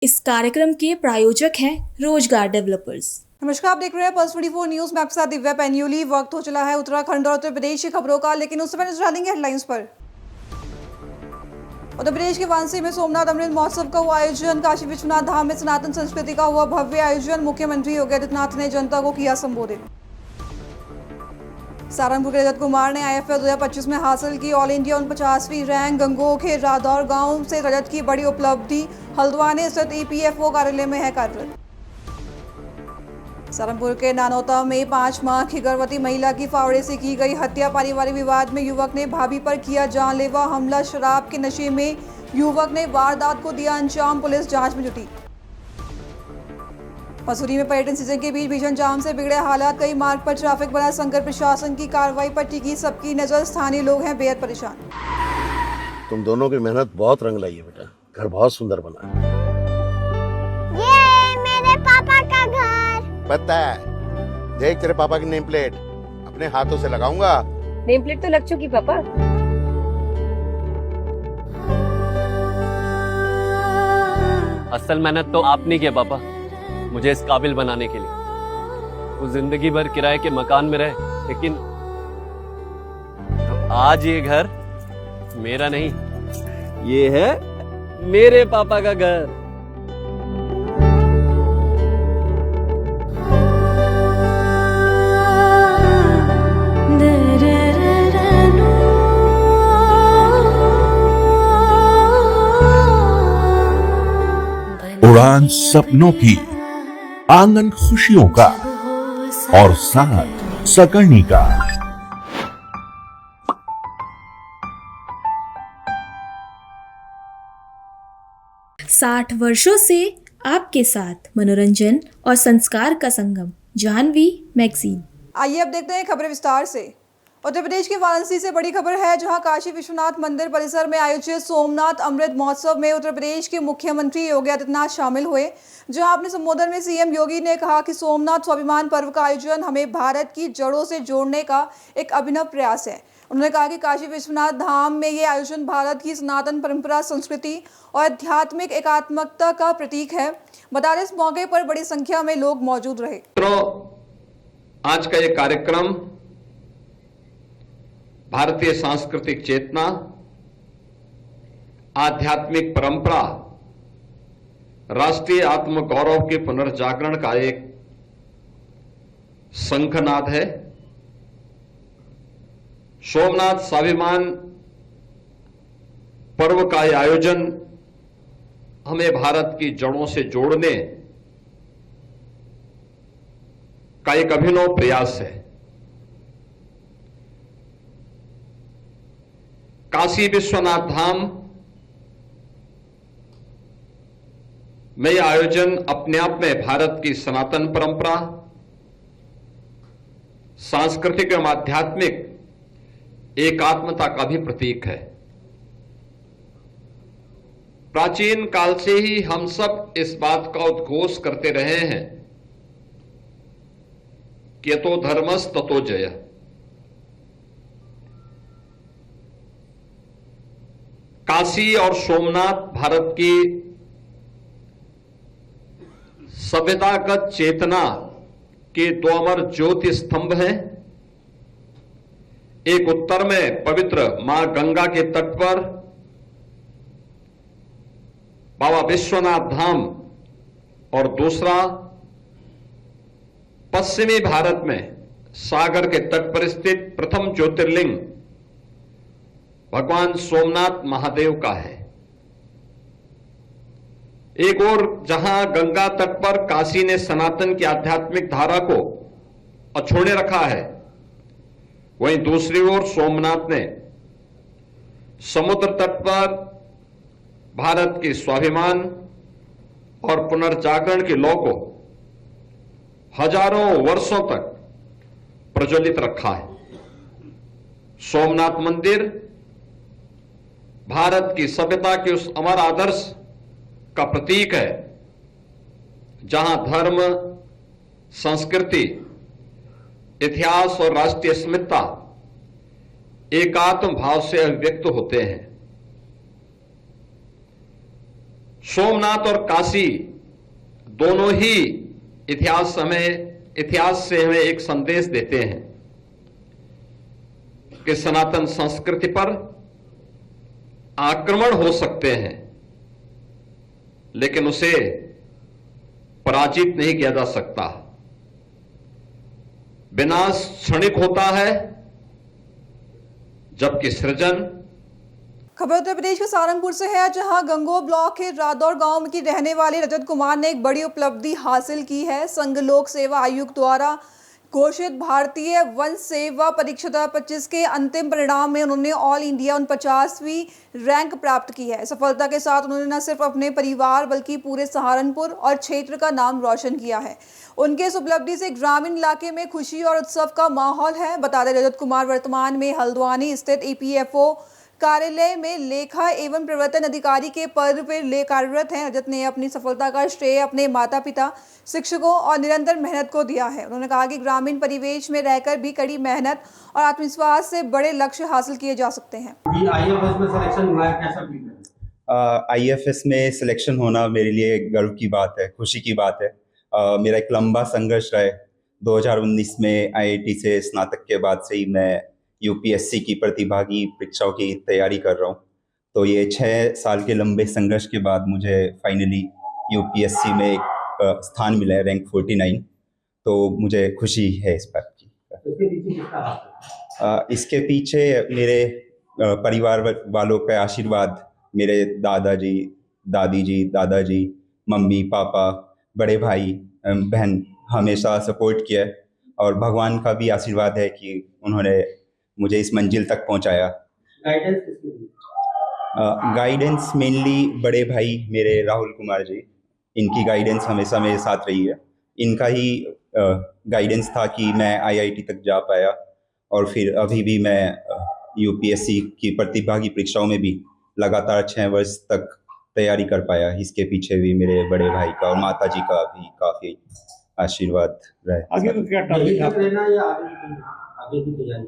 इस कार्यक्रम के प्रायोजक हैं रोजगार डेवलपर्स। नमस्कार, आप देख रहे हैं पल्स 24 न्यूज में आपके साथ दिव्या पैन्यूली। वक्त हो चला है उत्तराखंड और उत्तर प्रदेश की खबरों का, लेकिन उससे पहले नजर डालेंगे हेडलाइंस पर। उत्तर प्रदेश के वाराणसी में सोमनाथ अमृत महोत्सव का हुआ आयोजन। काशी विश्वनाथ धाम में सनातन संस्कृति का हुआ भव्य आयोजन। मुख्यमंत्री योगी आदित्यनाथ ने जनता को किया संबोधित। सहारनपुर के रजत कुमार ने आईएफए 2025 में हासिल की ऑल इंडिया 49वीं रैंक। गंगोह के रादौर गांव से रजत की बड़ी उपलब्धि। हल्द्वानी स्थित ईपीएफओ कार्यालय में है कार्यरत। सहारनपुर के नानौता में 5 माह की गर्भवती महिला की फावड़े से की गई हत्या। पारिवारिक विवाद में युवक ने भाभी पर किया जानलेवा हमला। शराब के नशे में युवक ने वारदात को दिया अंजाम। पुलिस जांच में जुटी। मसूरी में पर्यटन सीजन के बीच भीषण जाम से बिगड़े हालात। कई मार्ग पर ट्रैफिक बना संकट। प्रशासन की कार्रवाई पर टिकी सबकी नजर। स्थानीय लोग हैं बेहद परेशान। तुम दोनों की मेहनत बहुत रंग लाई है बेटा। घर बहुत सुंदर बना है। ये मेरे पापा का घर। पता है, देख तेरे पापा की नेम प्लेट अपने हाथों से लगाऊंगा। नेम प्लेट तो लग चुकी पापा। असल मेहनत तो आपने किया पापा, मुझे इस काबिल बनाने के लिए। वो जिंदगी भर किराए के मकान में रहे, लेकिन तो आज ये घर मेरा नहीं, ये है मेरे पापा का घर। उड़ान सपनों की, आंगन खुशियों का और साथ सकर्णी का। 60 वर्षों से आपके साथ मनोरंजन और संस्कार का संगम, जाह्नवी मैगजीन। आइए अब देखते हैं खबरें विस्तार से। उत्तर प्रदेश के वाराणसी से बड़ी खबर है, जहां काशी विश्वनाथ मंदिर परिसर में आयोजित सोमनाथ अमृत महोत्सव में उत्तर प्रदेश के मुख्यमंत्री योगी आदित्यनाथ शामिल हुए। जहां अपने संबोधन में सीएम योगी ने कहा कि सोमनाथ स्वाभिमान पर्व का आयोजन हमें भारत की जड़ों से जोड़ने का एक अभिनव प्रयास है। उन्होंने कहा कि काशी विश्वनाथ धाम में ये आयोजन भारत की सनातन परंपरा, संस्कृति और आध्यात्मिक एकात्मकता का प्रतीक है। बता दें, इस मौके पर बड़ी संख्या में लोग मौजूद रहे। आज का ये कार्यक्रम भारतीय सांस्कृतिक चेतना, आध्यात्मिक परंपरा, राष्ट्रीय आत्मगौरव के पुनर्जागरण का एक शंखनाद है। सोमनाथ स्वाभिमान पर्व का यह आयोजन हमें भारत की जड़ों से जोड़ने का एक अभिनव प्रयास है। काशी विश्वनाथ धाम में यह आयोजन अपने आप में भारत की सनातन परंपरा, सांस्कृतिक एवं आध्यात्मिक एकात्मता का भी प्रतीक है। प्राचीन काल से ही हम सब इस बात का उद्घोष करते रहे हैं कि यतो धर्मस् ततो जयः। काशी और सोमनाथ भारत की सभ्यतागत चेतना के दो अमर ज्योति स्तंभ हैं। एक उत्तर में पवित्र मां गंगा के तट पर बाबा विश्वनाथ धाम और दूसरा पश्चिमी भारत में सागर के तट पर स्थित प्रथम ज्योतिर्लिंग भगवान सोमनाथ महादेव का है। एक और जहां गंगा तट पर काशी ने सनातन की आध्यात्मिक धारा को अछोड़े रखा है, वहीं दूसरी ओर सोमनाथ ने समुद्र तट पर भारत के स्वाभिमान और पुनर्जागरण की लौ को हजारों वर्षों तक प्रज्वलित रखा है। सोमनाथ मंदिर भारत की सभ्यता के उस अमर आदर्श का प्रतीक है, जहां धर्म, संस्कृति, इतिहास और राष्ट्रीय अस्मिता एकात्म भाव से अभिव्यक्त होते हैं। सोमनाथ और काशी दोनों ही इतिहास से हमें एक संदेश देते हैं कि सनातन संस्कृति पर आक्रमण हो सकते हैं, लेकिन उसे पराजित नहीं किया जा सकता। विनाश क्षणिक होता है, जबकि सृजन। खबर उत्तर प्रदेश के सहारनपुर से है, जहां गंगोह ब्लॉक के रादौर गांव की रहने वाले रजत कुमार ने एक बड़ी उपलब्धि हासिल की है। संघ लोक सेवा आयोग द्वारा घोषित भारतीय वन सेवा परीक्षा 2025 के अंतिम परिणाम में उन्होंने ऑल इंडिया 49वीं रैंक प्राप्त की है। सफलता के साथ उन्होंने न सिर्फ अपने परिवार बल्कि पूरे सहारनपुर और क्षेत्र का नाम रोशन किया है। उनके इस उपलब्धि से ग्रामीण इलाके में खुशी और उत्सव का माहौल है। बता दें, रजत कुमार वर्तमान में हल्द्वानी स्थित EPFO कार्यालय में लेखा एवं प्रवर्तन अधिकारी के पद पर कार्यरत हैं। रजत ने अपनी सफलता का श्रेय अपने माता पिता, शिक्षकों और निरंतर मेहनत को दिया है। उन्होंने कहा कि ग्रामीण परिवेश में रहकर भी कड़ी मेहनत और आत्मविश्वास से बड़े लक्ष्य हासिल किए जा सकते हैं। IFS में सिलेक्शन हुआ है, कैसा फील है? IFS में सिलेक्शन होना मेरे लिए गर्व की बात है, खुशी की बात है। मेरा एक लंबा संघर्ष रहा है। 2019 में IIT से स्नातक के बाद से ही मैं UPSC की प्रतिभागी परीक्षाओं की तैयारी कर रहा हूँ। तो ये 6 साल के लंबे संघर्ष के बाद मुझे फाइनली UPSC में एक स्थान मिला है, रैंक 49। तो मुझे खुशी है इस बात की। इसके पीछे किसका हाथ है? इसके पीछे मेरे परिवार वालों का आशीर्वाद, मेरे दादाजी, दादाजी, मम्मी, पापा, बड़े भाई, बहन हमेशा सपोर्ट किया है। और भगवान का भी आशीर्वाद है कि उन्होंने मुझे इस मंजिल तक पहुंचाया। गाइडेंस किसकी थी? गाइडेंस मेनली बड़े भाई मेरे राहुल कुमार जी, इनकी गाइडेंस हमेशा मेरे साथ रही है। इनका ही गाइडेंस था कि मैं IIT तक जा पाया और फिर अभी भी मैं UPSC की प्रतिभागी परीक्षाओं में भी लगातार 6 वर्ष तक तैयारी कर पाया। इसके पीछे भी मेरे बड़े भाई का और माता जी का भी काफ़ी आशीर्वाद रहा। आगे तो क्या टारगेट रहना या आगे की तैयारी?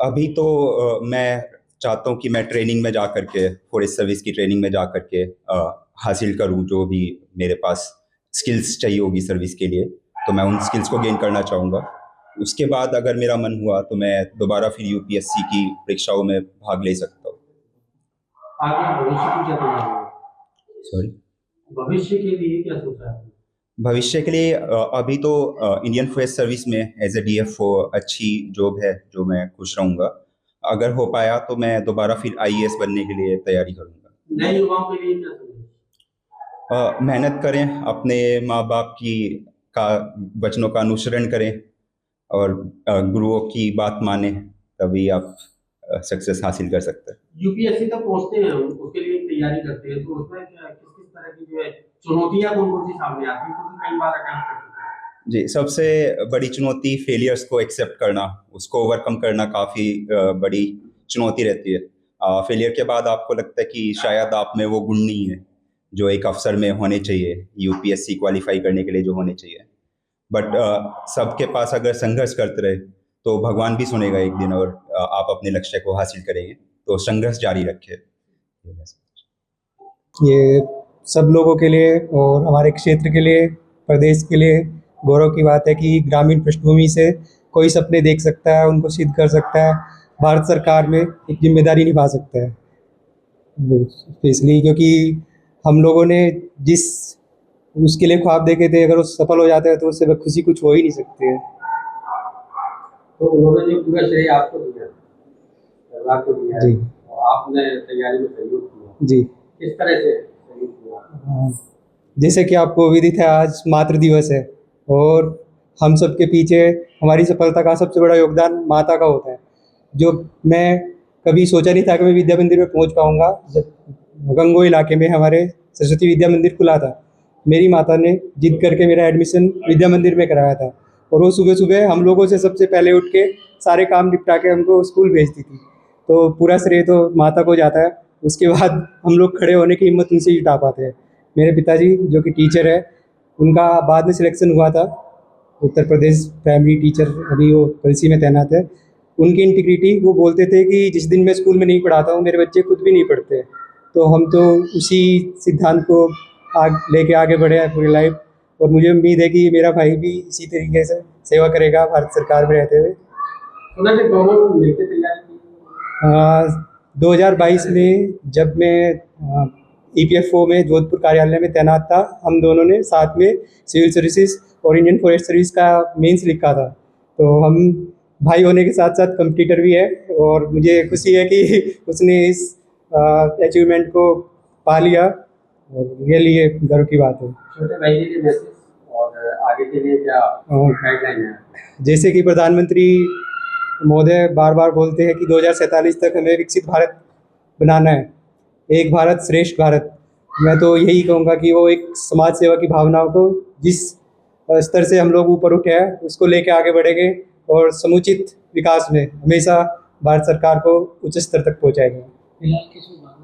अभी तो मैं चाहता हूँ कि मैं ट्रेनिंग में जा कर के, फॉरेस्ट सर्विस की ट्रेनिंग में जा कर के हासिल करूँ जो भी मेरे पास स्किल्स चाहिए होगी सर्विस के लिए। तो मैं उन स्किल्स को गेन करना चाहूँगा। उसके बाद अगर मेरा मन हुआ तो मैं दोबारा फिर UPSC की परीक्षाओं में भाग ले सकता हूँ। आगे भविष्य की क्या तैयारी है? सॉरी, भविष्य के लिए क्या सोचा है? भविष्य के लिए अभी तो इंडियन फॉरेस्ट सर्विस में एज ए DFO अच्छी जॉब है जो मैं खुश रहूँगा। अगर हो पाया तो मैं दोबारा फिर IAS बनने के लिए तैयारी करूँगा। नए युवाओं के लिए क्या सोचा? मेहनत करें, अपने माँ बाप की वचनों का अनुसरण करें और गुरुओं की बात माने, तभी आप सक्सेस हासिल कर सकते हैं। UPSC तक पहुँचते हैं, उसके लिए तैयारी करते हैं, तो उसमें किस तरह की जो है चुनौतियां कौन-कौन सी सामने आती हैं? क्योंकि कई बार अटेम्प्ट कर चुके हैं। जी, सबसे बड़ी चुनौती फेलियर्स को एक्सेप्ट करना, उसको ओवरकम करना काफ़ी बड़ी चुनौती रहती है। फेलियर के बाद आपको लगता है कि शायद आप में वो गुण नहीं है जो एक अफसर में होने चाहिए, UPSC क्वालिफाई करने के लिए जो होने चाहिए। बट सबके पास अगर संघर्ष करते रहे तो भगवान भी सुनेगा एक दिन और आप अपने लक्ष्य को हासिल करेंगे। तो संघर्ष जारी रखें। ये सब लोगों के लिए और हमारे क्षेत्र के लिए, प्रदेश के लिए गौरव की बात है कि ग्रामीण पृष्ठभूमि से कोई सपने देख सकता है, उनको सिद्ध कर सकता है, भारत सरकार में एक जिम्मेदारी निभा सकता है। इसलिए क्योंकि हम लोगों ने जिस उसके लिए ख्वाब देखे थे, अगर वो सफल हो जाता है तो उससे खुशी कुछ हो ही नहीं सकती है। तो उन्होंने जो पूरा श्रेय आपको दिया, परिवार को दिया जी, आपने तैयारी में सहयोग किया जी। किस तरह से सहयोग किया? जैसे कि आपको विदित है, आज मातृ दिवस है और हम सब के पीछे हमारी सफलता का सबसे बड़ा योगदान माता का होता है, जो मैं कभी सोचा नहीं था कि मैं विद्या मंदिर में पहुंच पाऊंगा। जब गंगोह इलाके में हमारे सरस्वती विद्या मंदिर खुला था, मेरी माता ने जिद करके मेरा एडमिशन विद्या मंदिर में कराया था और वो सुबह सुबह हम लोगों से सबसे पहले उठ के सारे काम निपटा के हमको स्कूल भेजती थी। तो पूरा श्रेय तो माता को जाता है। उसके बाद हम लोग खड़े होने की हिम्मत उनसे जुटा पाते हैं। मेरे पिताजी जो कि टीचर है, उनका बाद में सिलेक्शन हुआ था उत्तर प्रदेश प्राइमरी टीचर, अभी वो कलसी में तैनात है। उनकी इंटीग्रिटी, वो बोलते थे कि जिस दिन मैं स्कूल में नहीं पढ़ाता हूँ मेरे बच्चे खुद भी नहीं पढ़ते। तो हम तो उसी सिद्धांत को लेके आगे बढ़े है पूरी लाइफ। और मुझे उम्मीद है कि मेरा भाई भी इसी तरीके से सेवा करेगा भारत सरकार में रहते हुए। सुना कि दोनों मिलकर तैयारी की। 2022 में जब मैं EPFO में जोधपुर कार्यालय में तैनात था, हम दोनों ने साथ में सिविल सर्विसेज और इंडियन फॉरेस्ट सर्विस का मेंस लिखा था। तो हम भाई होने के साथ साथ कंपटीटर भी है और मुझे खुशी है कि उसने इस अचीवमेंट को पा लिया और रियली ये गर्व की बात है। छोटे भाई के लिए मैसेज और आगे के लिए क्या गाइडलाइन है? जैसे कि प्रधानमंत्री महोदय बार बार बोलते हैं कि 2047 तक हमें विकसित भारत बनाना है, एक भारत श्रेष्ठ भारत। मैं तो यही कहूँगा कि वो एक समाज सेवा की भावनाओं को जिस स्तर से हम लोग ऊपर उठे हैं उसको लेके आगे बढ़ेंगे और समुचित विकास में हमेशा भारत सरकार को उच्च स्तर तक पहुँचाएंगे।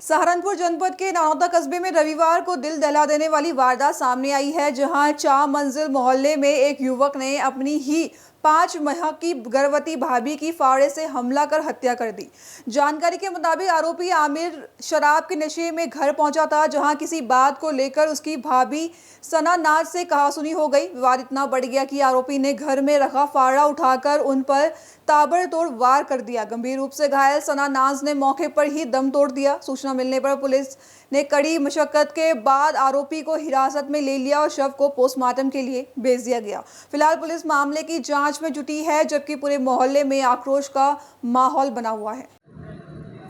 सहारनपुर जनपद के नानौता कस्बे में रविवार को दिल दहला देने वाली वारदात सामने आई है, जहां 4 मंजिल मोहल्ले में एक युवक ने अपनी ही 5 माह की गर्भवती भाभी की फावड़े से हमला कर हत्या कर दी। जानकारी के मुताबिक आरोपी आमिर शराब के नशे में घर पहुंचा था, जहां किसी बात को लेकर उसकी भाभी सना नाज से कहासुनी हो गई। विवाद इतना बढ़ गया कि आरोपी ने घर में रखा फावड़ा उठाकर उन पर ताबड़तोड़ वार कर दिया। गंभीर रूप से घायल सना नाज ने मौके पर ही दम तोड़ दिया। सूचना मिलने पर पुलिस ने कड़ी मशक्कत के बाद आरोपी को हिरासत में ले लिया और शव को पोस्टमार्टम के लिए भेज दिया गया। फिलहाल पुलिस मामले की जांच में जुटी है, जबकि पूरे मोहल्ले में आक्रोश का माहौल बना हुआ है।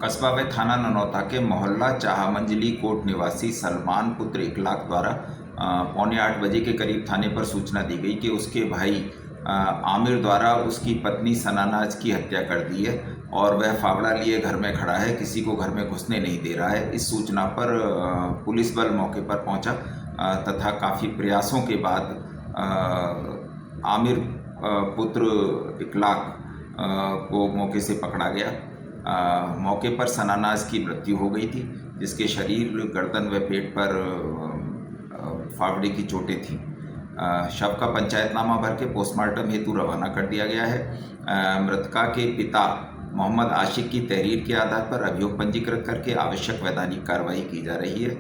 कस्बा व थाना ननौता के मोहल्ला चाह मंजिली कोट निवासी सलमान पुत्र इकलाक द्वारा 7:45 बजे के करीब थाने पर सूचना दी गई कि उसके भाई आमिर द्वारा उसकी पत्नी सनानाज की हत्या कर दी है और वह फावड़ा लिए घर में खड़ा है, किसी को घर में घुसने नहीं दे रहा है। इस सूचना पर पुलिस बल मौके पर पहुंचा तथा काफ़ी प्रयासों के बाद आमिर पुत्र इकलाक को मौके से पकड़ा गया। मौके पर सनानाज की मृत्यु हो गई थी, जिसके शरीर, गर्दन व पेट पर फावड़े की चोटें थीं। शव का पंचायतनामा भर के पोस्टमार्टम हेतु रवाना कर दिया गया है। मृतका के पिता मोहम्मद आशिक की तहरीर के आधार पर अभियोग पंजीकृत करके आवश्यक वैधानिक कार्रवाई की जा रही है।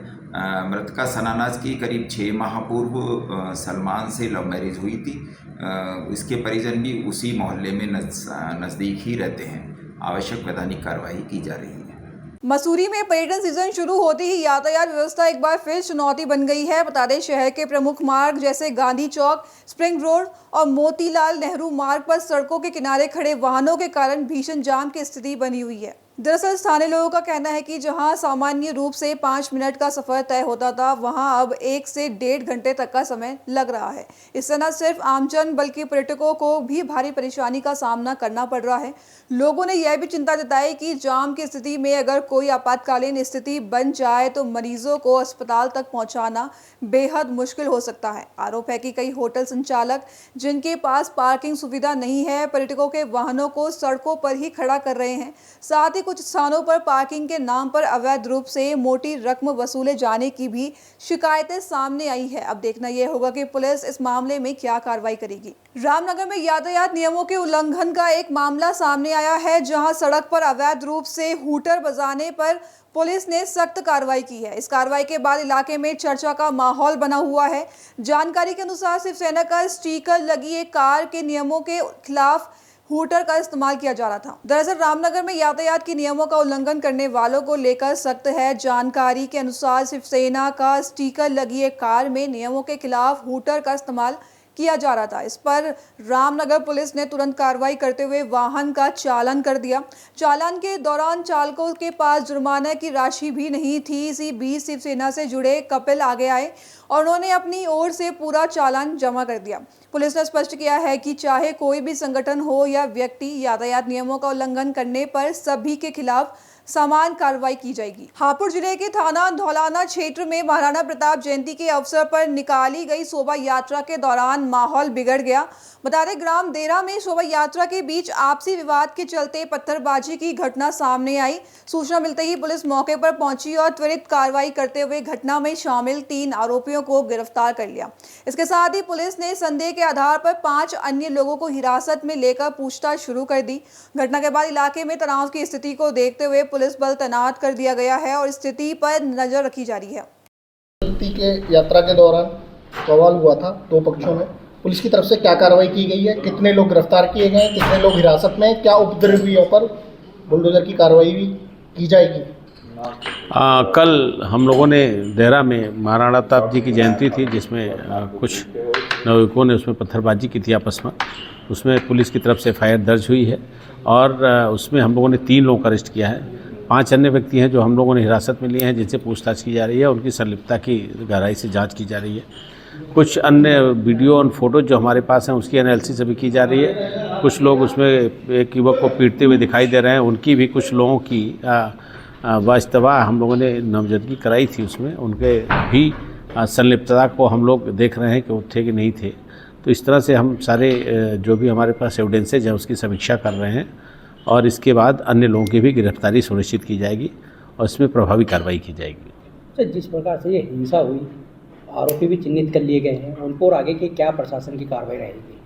मृतका सनानाज की करीब 6 माह पूर्व सलमान से लव मैरिज हुई थी। इसके परिजन भी उसी मोहल्ले में नज़दीक ही रहते हैं। आवश्यक वैधानिक कार्रवाई की जा रही है। मसूरी में पर्यटन सीजन शुरू होते ही यातायात व्यवस्था एक बार फिर चुनौती बन गई है। बता दें, शहर के प्रमुख मार्ग जैसे गांधी चौक, स्प्रिंग रोड और मोतीलाल नेहरू मार्ग पर सड़कों के किनारे खड़े वाहनों के कारण भीषण जाम की स्थिति बनी हुई है। दरअसल स्थानीय लोगों का कहना है कि जहां सामान्य रूप से 5 मिनट का सफर तय होता था, वहां अब 1 से 1.5 घंटे तक का समय लग रहा है। इससे न सिर्फ आमजन बल्कि पर्यटकों को भी भारी परेशानी का सामना करना पड़ रहा है। लोगों ने यह भी चिंता जताई कि जाम की स्थिति में अगर कोई आपातकालीन स्थिति बन जाए तो मरीजों को अस्पताल तक पहुंचाना बेहद मुश्किल हो सकता है। आरोप है कि कई होटल संचालक जिनके पास पार्किंग सुविधा नहीं है, पर्यटकों के वाहनों को सड़कों पर ही खड़ा कर रहे हैं। साथ ही कुछ स्थानों पर पार्किंग के नाम पर अवैध रूप से मोटी रकम वसूले जाने की भी शिकायतें सामने आई है। अब देखना यह होगा कि पुलिस इस मामले में क्या कार्रवाई करेगी। रामनगर में यातायात नियमों के उल्लंघन का एक मामला सामने आया है, जहां सड़क पर अवैध रूप से हूटर बजाने पर पुलिस ने सख्त कार्रवाई की है। इस कार्रवाई के बाद इलाके में चर्चा का माहौल बना हुआ है। जानकारी के अनुसार शिवसेना का स्टिकर लगी एक कार के नियमों के खिलाफ हूटर का इस्तेमाल किया जा रहा था। दरअसल रामनगर में यातायात के नियमों का उल्लंघन करने वालों को लेकर सख्त है। जानकारी के अनुसार शिवसेना का स्टिकर लगी एक कार में नियमों के खिलाफ हूटर का इस्तेमाल किया जा रहा था। इस पर रामनगर पुलिस ने तुरंत कार्रवाई करते हुए वाहन का चालान कर दिया। चालान के दौरान चालकों के पास जुर्माना की राशि भी नहीं थी। इसी बीच शिवसेना से जुड़े कपिल आगे आए और उन्होंने अपनी ओर से पूरा चालान जमा कर दिया। पुलिस ने स्पष्ट किया है कि चाहे कोई भी संगठन हो या व्यक्ति, यातायात नियमों का उल्लंघन करने पर सभी के खिलाफ समान कार्रवाई की जाएगी। हापुड़ जिले के थाना धौलाना क्षेत्र में महाराणा प्रताप जयंती के अवसर पर निकाली गई शोभा यात्रा के दौरान माहौल बिगड़ गया। बता दें, ग्राम देरा में शोभा यात्रा के बीच आपसी विवाद के चलते पत्थरबाजी की घटना सामने आई। सूचना मिलते ही पुलिस मौके पर पहुंची और त्वरित कार्रवाई करते हुए घटना में शामिल 3 आरोपियों को गिरफ्तार कर लिया। इसके साथ ही पुलिस ने संदेह के आधार पर 5 अन्य लोगों को हिरासत में लेकर पूछताछ शुरू कर दी। घटना के बाद इलाके में तनाव की स्थिति को देखते हुए पुलिस बल तैनात कर दिया गया है और स्थिति पर नजर रखी जा रही है। व्यक्ति के यात्रा के दौरान सवाल हुआ था दो पक्षों में, पुलिस की तरफ से क्या कार्रवाई की गई है, कितने लोग गिरफ्तार किए गए, कितने लोग हिरासत में, क्या उपद्रवियों पर बुलडोजर की कार्रवाई भी की जाएगी? कल हम लोगों ने देहरा में महाराणा प्रताप जी की जयंती थी, जिसमें कुछ नवयुवकों ने उसमें पत्थरबाजी की थी आपस में। उसमें पुलिस की तरफ से एफआईआर दर्ज हुई है और उसमें हम लोगों ने 3 लोगों को अरेस्ट किया है। 5 अन्य व्यक्ति हैं जो हम लोगों ने हिरासत में लिए हैं, जिनसे पूछताछ की जा रही है, उनकी संलिप्तता की गहराई से जांच की जा रही है। कुछ अन्य वीडियो और फोटो जो हमारे पास हैं उसकी एनालिसिस अभी की जा रही है। कुछ लोग उसमें एक युवक को पीटते हुए दिखाई दे रहे हैं, उनकी भी कुछ लोगों की वास्तवा हम लोगों ने नामजदगी कराई थी, उसमें उनके भी संलिप्तता को हम लोग देख रहे हैं कि वो थे कि नहीं थे। तो इस तरह से हम सारे जो भी हमारे पास एविडेंसेज हैं उसकी समीक्षा कर रहे हैं और इसके बाद अन्य लोगों की भी गिरफ्तारी सुनिश्चित की जाएगी और इसमें प्रभावी कार्रवाई की जाएगी। तो जिस प्रकार से ये हिंसा हुई, आरोपी भी चिन्हित कर लिए गए हैं, उनको और आगे की क्या प्रशासन की कार्रवाई रहेगी?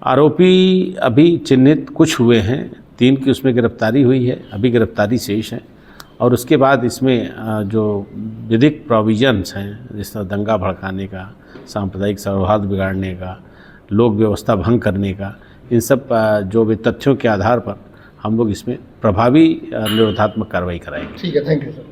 आरोपी अभी चिन्हित कुछ हुए हैं, 3 की उसमें गिरफ्तारी हुई है, अभी गिरफ्तारी शेष है और उसके बाद इसमें जो विधिक प्रोविजंस हैं, जिस तरह दंगा भड़काने का, सांप्रदायिक सौहार्द बिगाड़ने का, लोक व्यवस्था भंग करने का, इन सब जो भी तथ्यों के आधार पर हम लोग इसमें प्रभावी निरोधात्मक कार्रवाई कराएंगे। ठीक है, थैंक यू सर।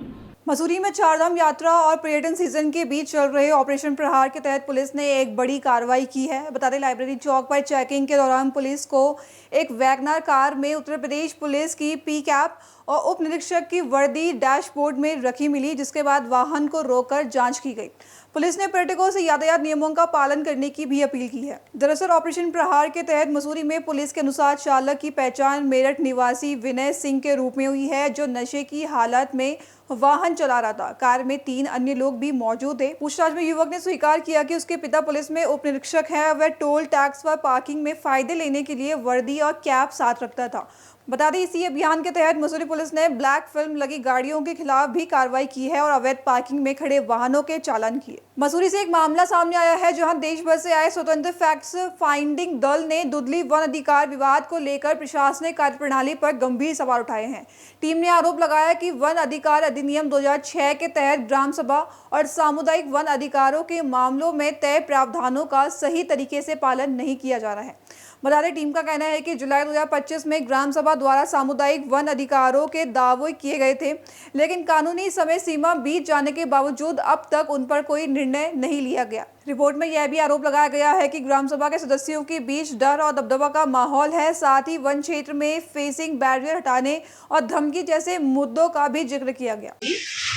मसूरी में चारधाम यात्रा और पर्यटन सीजन के बीच चल रहे ऑपरेशन प्रहार के तहत पुलिस ने एक बड़ी कार्रवाई की है। बता दें, लाइब्रेरी चौक पर चेकिंग के दौरान पुलिस को एक वैगनर कार में उत्तर प्रदेश पुलिस की पी कैप और उप निरीक्षक की वर्दी डैशबोर्ड में रखी मिली, जिसके बाद वाहन को रोककर जांच की गई। पुलिस ने पर्यटकों से यातायात नियमों का पालन करने की भी अपील की है। दरअसल ऑपरेशन प्रहार के तहत मसूरी में पुलिस के अनुसार चालक की पहचान मेरठ निवासी विनय सिंह के रूप में हुई है, जो नशे की हालत में वाहन चला रहा था। कार में 3 अन्य लोग भी मौजूद थे। पूछताछ में युवक ने स्वीकार किया कि उसके पिता पुलिस में उप निरीक्षक हैं। वह टोल टैक्स व पार्किंग में फायदे लेने के लिए वर्दी और कैप साथ रखता था। बता दें, इसी अभियान के तहत मसूरी पुलिस ने ब्लैक फिल्म लगी गाड़ियों के खिलाफ भी कार्रवाई की है और अवैध पार्किंग में खड़े वाहनों के चालान किए। मसूरी से एक मामला सामने आया है, जहां देश भर से आए स्वतंत्र फैक्ट्स फाइंडिंग दल ने दुधली वन अधिकार विवाद को लेकर प्रशासनिक कार्यप्रणाली पर गंभीर सवाल उठाए हैं। टीम ने आरोप लगाया कि वन अधिकार अधिनियम 2006 के तहत ग्राम सभा और सामुदायिक वन अधिकारों के मामलों में तय प्रावधानों का सही तरीके से पालन नहीं किया जा रहा है। बता दें, टीम का कहना है कि जुलाई 2025 में ग्राम सभा द्वारा सामुदायिक वन अधिकारों के दावे किए गए थे, लेकिन कानूनी समय सीमा बीत जाने के बावजूद अब तक उन पर कोई निर्णय नहीं लिया गया। रिपोर्ट में यह भी आरोप लगाया गया है कि ग्राम सभा के सदस्यों के बीच डर और दबदबा का माहौल है। साथ ही वन क्षेत्र में फेसिंग बैरियर हटाने और धमकी जैसे मुद्दों का भी जिक्र किया गया।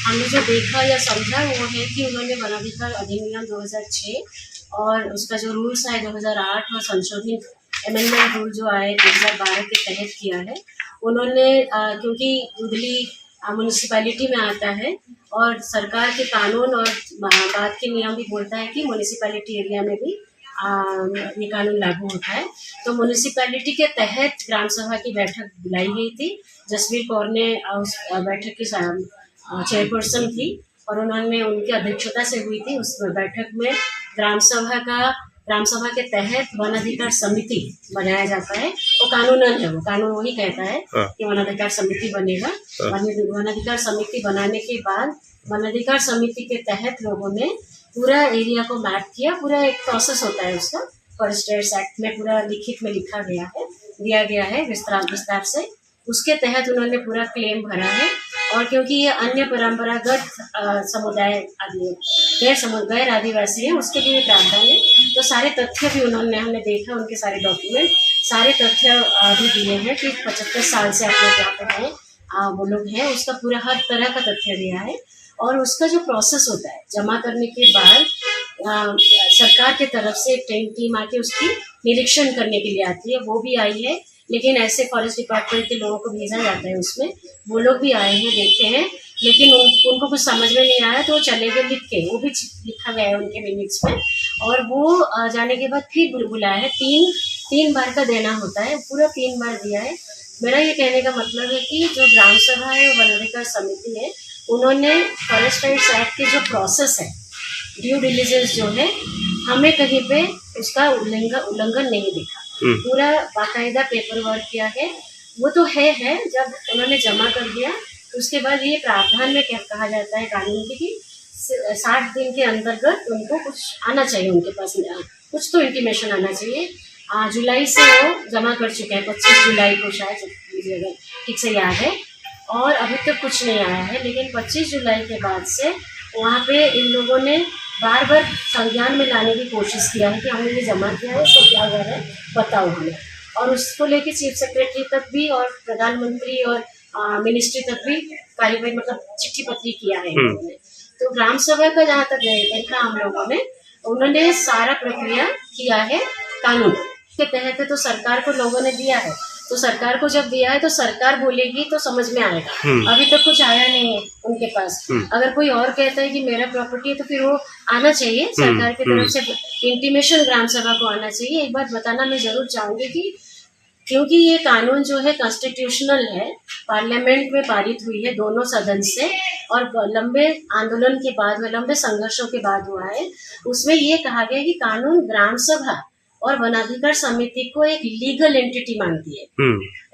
हमने जो देखा या समझा वो है कि उन्होंने वन अधिकार अधिनियम 2006 और उसका जो रूल्स है 2008 और संशोधित अमेंडमेंट रूल जो आए 2012 के तहत किया है। उन्होंने क्योंकि दुधली म्यूनिसिपैलिटी में आता है और सरकार के कानून और बात के नियम भी बोलता है कि म्यूनिसिपैलिटी एरिया में भी ये कानून लागू होता है। तो म्यूनिसिपैलिटी के तहत ग्राम सभा की बैठक बुलाई गई थी। जसवीर कौर ने उस बैठक की चेयरपर्सन थी और उन्होंने उनकी अध्यक्षता से हुई थी। उस बैठक में ग्राम सभा के तहत वन अधिकार समिति बनाया जाता है। वो कानूनन है, वो कानून वही कहता है कि वन अधिकार समिति बनेगा। वन अधिकार समिति बनाने के बाद वन अधिकार समिति के तहत लोगों ने पूरा एरिया को मैप किया। पूरा एक प्रोसेस होता है उसका, फॉरेस्ट एक्ट में पूरा लिखित में लिखा गया है, दिया गया है विस्तार से। उसके तहत उन्होंने पूरा क्लेम भरा है और क्योंकि ये अन्य परंपरागत समुदाय गैर आदिवासी है, उसके लिए प्रावधान है। तो सारे तथ्य भी हमने देखा, उनके सारे डॉक्यूमेंट, सारे तथ्य भी दिए हैं कि 75 साल से आप लोग यहाँ पे हैं, वो लोग हैं, उसका पूरा हर तरह का तथ्य दिया है। और उसका जो प्रोसेस होता है जमा करने के बाद सरकार के तरफ से एक टीम आके उसकी निरीक्षण करने के लिए आती है। वो भी आई है, लेकिन ऐसे फॉरेस्ट डिपार्टमेंट के लोगों को भेजा जाता है उसमें, वो लोग भी आए हैं, देखे हैं, लेकिन उनको कुछ समझ में नहीं आया तो वो चले गए लिख के। वो भी लिखा गया है उनके मिनट्स में। और वो जाने के बाद फिर बुलाया है, तीन बार का देना होता है, पूरा 3 बार दिया है। मेरा ये कहने का मतलब है कि जो ग्राम सभा है, वन अधिकार समिति है, उन्होंने फॉरेस्ट राइट्स एक्ट के जो प्रोसेस है, ड्यू डिलिजेंस जो है, हमें कहीं पे उसका उल्लंघन नहीं दिखा। पूरा बाकायदा पेपर वर्क किया है। वो तो है जब उन्होंने जमा कर दिया तो उसके बाद ये प्रावधान में क्या कहा जाता है कानून की कि 60 दिन के अंतर्गत उनको कुछ आना चाहिए, उनके पास कुछ तो इंटीमेशन आना चाहिए। जुलाई से वो जमा कर चुके हैं, 25 जुलाई को शायद, मुझे अगर ठीक से याद है, और अभी तक कुछ नहीं आया है। लेकिन 25 जुलाई के बाद से वहाँ पे इन लोगों ने बार बार संज्ञान में लाने की कोशिश किया है कि हमने ये जमा किया है, उसको क्या हुआ है बताओ हमें, और उसको लेके चीफ सेक्रेटरी तक भी और प्रधानमंत्री और मिनिस्ट्री तक भी कार्यवाही, मतलब चिट्ठी पत्री किया है इन्होंने। तो ग्राम सभा का जहाँ तक देखा हम लोगों ने, उन्होंने सारा प्रक्रिया किया है कानून के तहत। तो सरकार को लोगों ने दिया है, तो सरकार को जब दिया है तो सरकार बोलेगी तो समझ में आएगा। अभी तक कुछ आया नहीं है उनके पास। अगर कोई और कहता है कि मेरा प्रॉपर्टी है तो फिर वो आना चाहिए सरकार की तरफ से इंटीमेशन, ग्राम सभा को आना चाहिए। एक बात बताना मैं जरूर चाहूंगी कि क्योंकि ये कानून जो है कॉन्स्टिट्यूशनल है, पार्लियामेंट में पारित हुई है दोनों सदन से, और लंबे आंदोलन के बाद, लंबे संघर्षों के बाद हुआ है। उसमें ये कहा गया कि कानून ग्राम सभा और वनाधिकार समिति को एक लीगल एंटिटी मानती है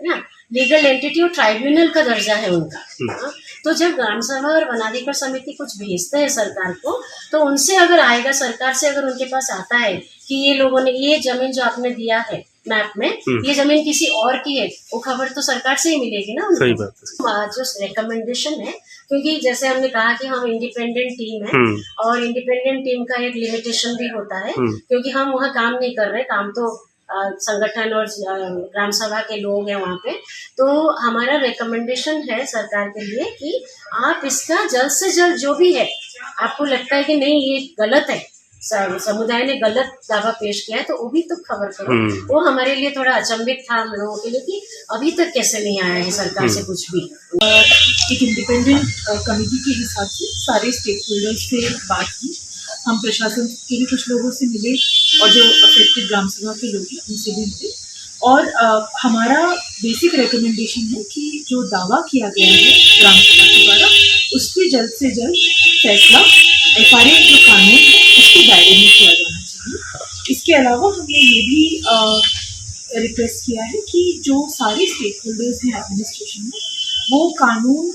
ना, लीगल एंटिटी और ट्राइब्यूनल का दर्जा है उनका। तो जब ग्राम सभा और वनाधिकार समिति कुछ भेजते हैं सरकार को, तो उनसे अगर आएगा, सरकार से अगर उनके पास आता है कि ये लोगों ने ये जमीन जो आपने दिया है मैप में, ये जमीन किसी और की है, वो खबर तो सरकार से ही मिलेगी ना उनको। सही बात है। जो रिकमेंडेशन है, क्योंकि जैसे हमने कहा कि हम इंडिपेंडेंट टीम है, और इंडिपेंडेंट टीम का एक लिमिटेशन भी होता है, क्योंकि हम वहाँ काम नहीं कर रहे, काम तो संगठन और ग्राम सभा के लोग हैं वहाँ पे। तो हमारा रिकमेंडेशन है सरकार के लिए कि आप इसका जल्द से जल्द, जो भी है आपको लगता है कि नहीं ये गलत है, समुदाय ने गलत दावा पेश किया है, तो वो भी तो खबर करो। वो हमारे लिए थोड़ा अचंभित था हम लोगों के लिए कि अभी तक कैसे नहीं आया है सरकार से कुछ भी। एक इंडिपेंडेंट कमेटी के हिसाब से सारे स्टेक होल्डर्स से बात की, हम प्रशासन के भी कुछ लोगों से मिले, और जो अफेक्टेड ग्राम सभा के लोग हैं उनसे भी मिले, और हमारा बेसिक रिकमेंडेशन है कि जो दावा किया गया है ग्राम सभा के द्वारा, उस पर जल्द से जल्द फैसला FRA जो कानून है उसके दायरे में किया जाना चाहिए। इसके अलावा हमने ये भी रिक्वेस्ट किया है कि जो सारे स्टेक होल्डर्स हैं एडमिनिस्ट्रेशन में, वो कानून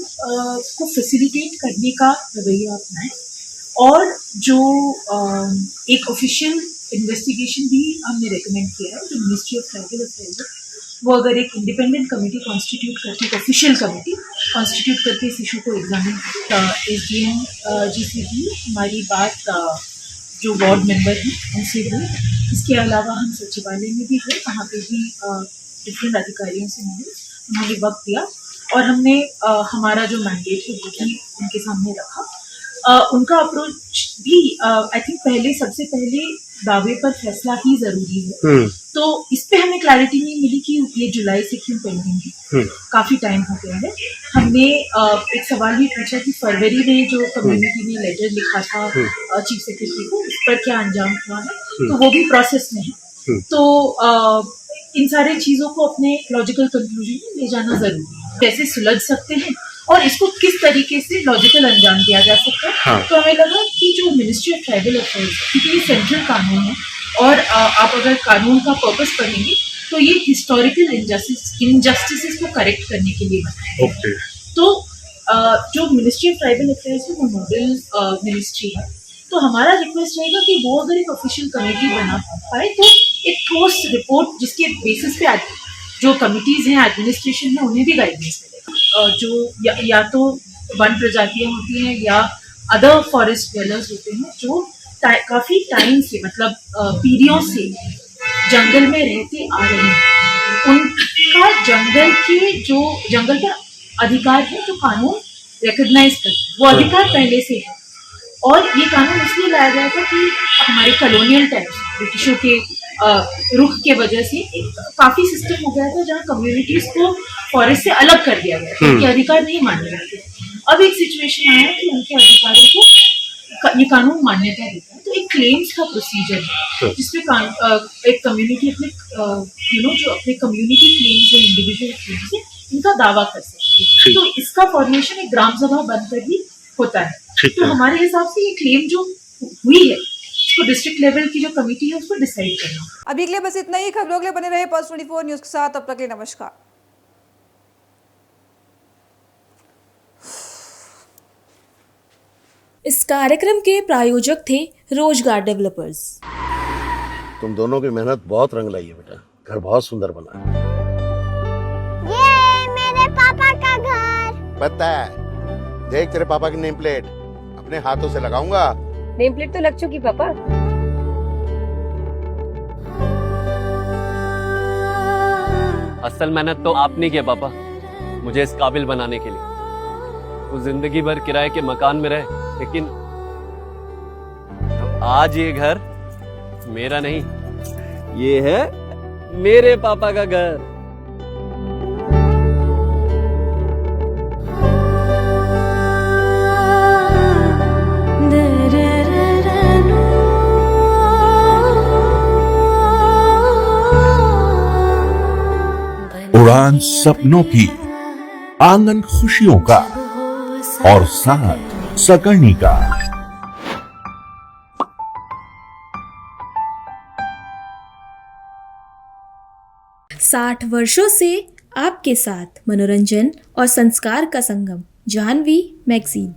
को फैसिलिटेट करने का रवैया अपनाएं, और जो एक ऑफिशियल इन्वेस्टिगेशन भी हमने रेकमेंड किया है, जो मिनिस्ट्री ऑफ ट्राइबल अफेयर्स, वो अगर एक इंडिपेंडेंट कमेटी कॉन्स्टिट्यूट करके, एक ऑफिशियल कमेटी कॉन्स्टिट्यूट करके इस इशू को एग्जामिन SDM जी से भी हमारी बात जो वार्ड मेंबर हैं उनसे हुई। इसके अलावा हम सचिवालय में भी गए, वहाँ पे भी डिफरेंट अधिकारियों से मिले, उन्होंने वक्त दिया, और हमने हमारा जो मैंडेट है वो भी उनके सामने रखा। उनका अप्रोच भी आई थिंक सबसे पहले दावे पर फैसला ही जरूरी है, तो इस पे हमें क्लैरिटी नहीं मिली कि ये जुलाई से क्यों पेंडिंग है, काफी टाइम हो गया है। हमने एक सवाल भी पूछा कि फरवरी में जो कम्युनिटी ने लेटर लिखा था चीफ सेक्रेटरी को, उस पर क्या अंजाम हुआ है, तो वो भी प्रोसेस में है। तो इन सारे चीजों को अपने लॉजिकल कंक्लूजन में ले जाना जरूरी है, कैसे सुलझ सकते हैं और इसको किस तरीके से लॉजिकल अंजाम दिया जा सकता है। तो हमें लगा कि जो मिनिस्ट्री ऑफ ट्राइबल अफेयर्स, क्योंकि ये सेंट्रल कानून है, और आप अगर कानून का पर्पस पढ़ेंगे तो ये हिस्टोरिकल इनजस्टिसेस को करेक्ट करने के लिए बनाया है। तो जो मिनिस्ट्री ऑफ ट्राइबल अफेयर्स है वो नोडल मिनिस्ट्री है, तो हमारा रिक्वेस्ट रहेगा कि वो अगर एक ऑफिशियल कमेटी बना पाए तो एक ठोस रिपोर्ट जिसके बेसिस पे जो कमिटीज हैं एडमिनिस्ट्रेशन में उन्हें भी गाइडेंस मिलेगा। जो या तो वन प्रजातियां होती हैं या अदर फॉरेस्ट ड्वेलर्स होते हैं जो काफी टाइम से, मतलब पीढ़ियों से जंगल में रहते आ रहे हैं, उनका जंगल का अधिकार है जो कानून रिकॉग्नाइज करता है, वो अधिकार पहले से है। और ये कानून इसलिए लाया गया था कि हमारे कॉलोनियल टाइम्स, ब्रिटिशों के रुख के वजह से एक काफी सिस्टम हो गया था जहाँ कम्युनिटीज को फॉरेस्ट से अलग कर दिया गया, उनके अधिकार नहीं माने जाते। अब एक सिचुएशन आया कि उनके अधिकारों को ये कानून मान्यता देता है, तो एक क्लेम्स का प्रोसीजर है जिसमें एक कम्युनिटी अपने जो अपने कम्युनिटी क्लेम्स है, इंडिविजुअल क्लेम्स है, इनका दावा कर सकती है। तो इसका फॉर्मेशन एक ग्राम सभा बनकर ही होता है। तो हमारे हिसाब से ये क्लेम जो हुई है उसको डिस्ट्रिक्ट लेवल की जो कमेटी है उसको डिसाइड करना। अभी के लिए बस इतना ही। खबरों के लिए बने रहे पल्स 24 न्यूज के साथ। अब तक के लिए नमस्कार। इस कार्यक्रम के प्रायोजक थे रोजगार डेवलपर्स। तुम दोनों की मेहनत बहुत रंग लाई है बेटा, घर बहुत सुंदर बना है। ये मेरे पापा का घर। पता है, देख तेरे पापा की नेम प्लेट अपने हाथों से लगाऊंगा। नेम प्लेट तो लग चुकी पापा। असल मेहनत तो आपने की पापा, मुझे इस काबिल बनाने के लिए। वो जिंदगी भर किराए के मकान में रहे, लेकिन आज ये घर मेरा नहीं, ये है मेरे पापा का घर। उड़ान सपनों की, आंगन खुशियों का और साथ सकर्णी का। 60 वर्षों से आपके साथ मनोरंजन और संस्कार का संगम, जाह्नवी मैगजीन।